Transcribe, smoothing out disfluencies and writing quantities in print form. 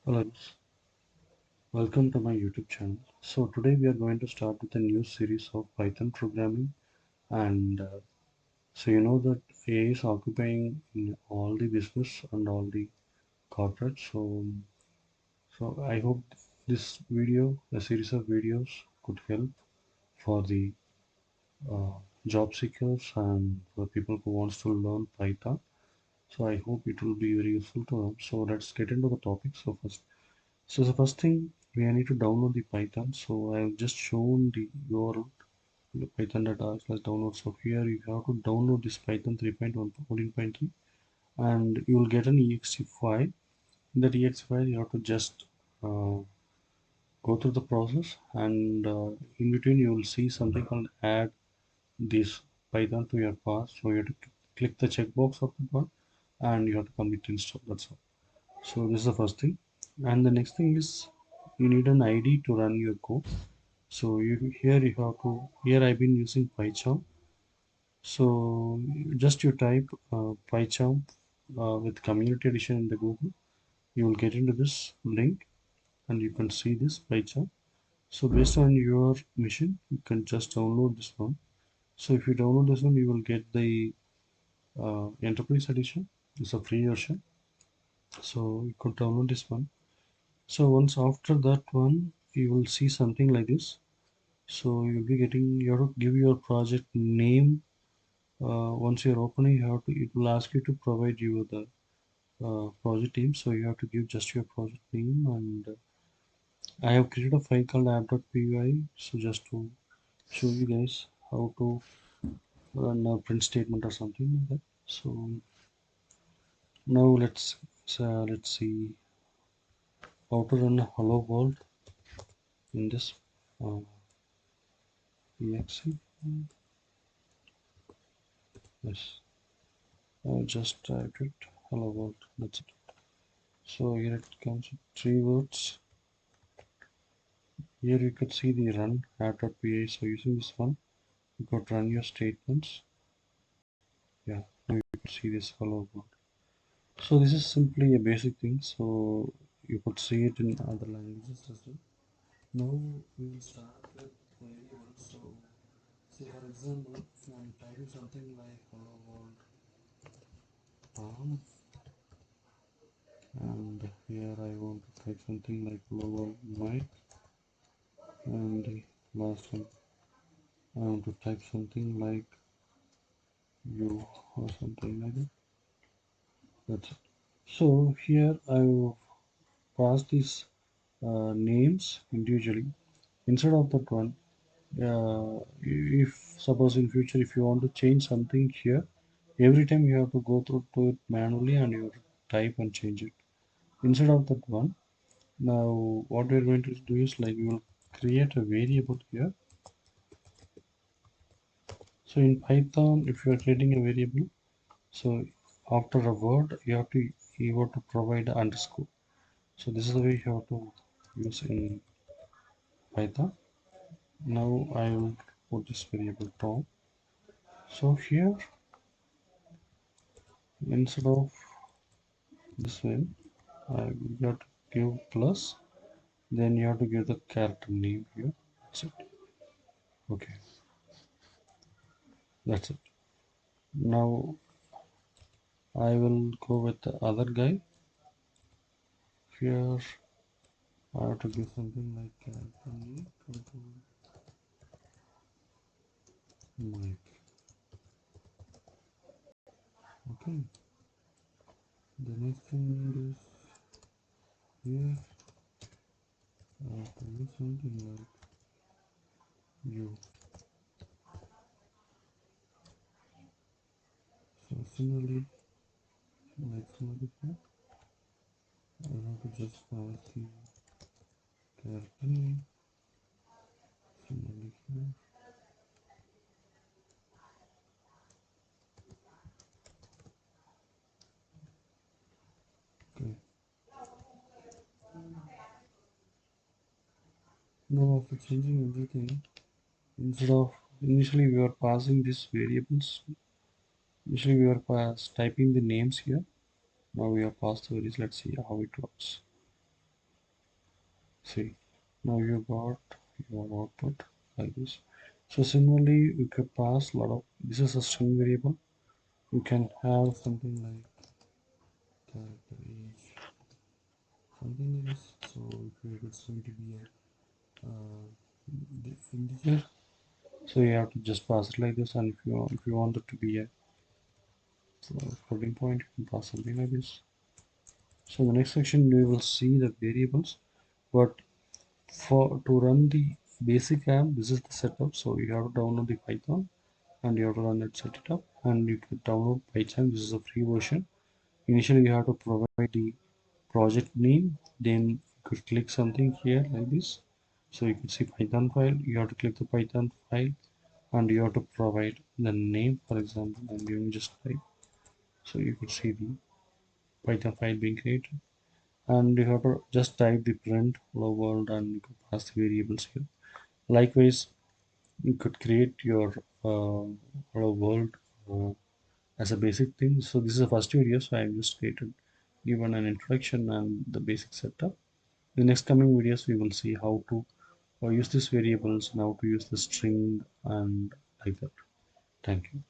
Hello, welcome to my YouTube channel. So today we are going to start with a new series of Python programming and so you know that AI is occupying in all the business and all the corporate. So I hope this video, a series of videos could help for the uh, job seekers and for people who wants to learn Python. So I hope it will be very useful to them. So let's get into the topic. So the first thing we need to download the Python. So I've just shown the URL the python.r/download. So here you have to download this Python 3.1 and you will get an exe file. In that exe file you have to just uh, go through the process and in between you will see something called add this Python to your path. So you have to click the checkbox of the one and you have to commit install. That's all. So this is the first thing. And the next thing is you need an ID to run your code. So you have to here I've been using PyCharm. So just you type PyCharm with community edition in the Google. You will get into this link and you can see this PyCharm. So based on your machine, you can just download this one. So if you download this one, you will get the enterprise edition. It's a free version. So you could download this one. So once after that one, you will see something like this. So you'll be getting you have to give your project name. Once you're opening, you have to it will ask you to provide you the project name. So you have to give just your project name. And I have created a file called app.py. So just to show you guys how to run a print statement or something like that. So now let's see how to run a hello world in this uh, exe. Yes, I just typed it hello world. That's it. So here it comes with three words. Here you could see the run app.py. So using this one, you could run your statements. Yeah, now you could see this hello world. So this is simply a basic thing. So you could see it in other languages as well. Now we will start with variables. So say for example, I'm typing something like hello world Tom, and here I want to type something like hello world Mike, and the last one I want to type something like you or something like that. That's it. So here I will pass these names individually. Instead of that one, if suppose in future if you want to change something here, every time you have to go through to it manually and you have to type and change it. Instead of that one, now what we're going to do is like we will create a variable here. So in Python, if you are creating a variable, so after a word you have to provide an underscore. So this is the way you have to use in Python. Now I will put this variable Tom. So here instead of this way, you have to give plus. Then you have to give the character name here. That's it. Okay, that's it. Now I will go with the other guy. Here I have to give something like character name. Mike. Okay. The next thing is here I have to use something like you. So similarly, like similarly here, I have to just pass the character name. Similarly here. Okay. Now after changing everything, instead of initially we were passing these variables. Initially we were typing the names here. Now we have passed the values. Let's see how it works. See, now you got your output like this. So similarly, you can pass a lot of, this is a string variable. You can have something like character age, something like this. So if it's going to be a the integer, so you have to just pass it like this. And if you want it to be a floating point, you can pass something like this. So in the next section, we will see the variables. But for to run the basic app, this is the setup. So you have to download the Python and you have to run it, set it up, and you can download Python. This is a free version. Initially, you have to provide the project name. Then you could click something here like this. So you can see Python file. You have to click the Python file, and you have to provide the name. For example, I'm giving just type. So you could see the Python file being created, and you have to just type the print hello world, and you could pass the variables here. Likewise, you could create your hello world as a basic thing. So this is the first video, so I just created given an introduction and the basic setup. In the next coming videos, we will see how to use these variables and how to use the string and like that. Thank you.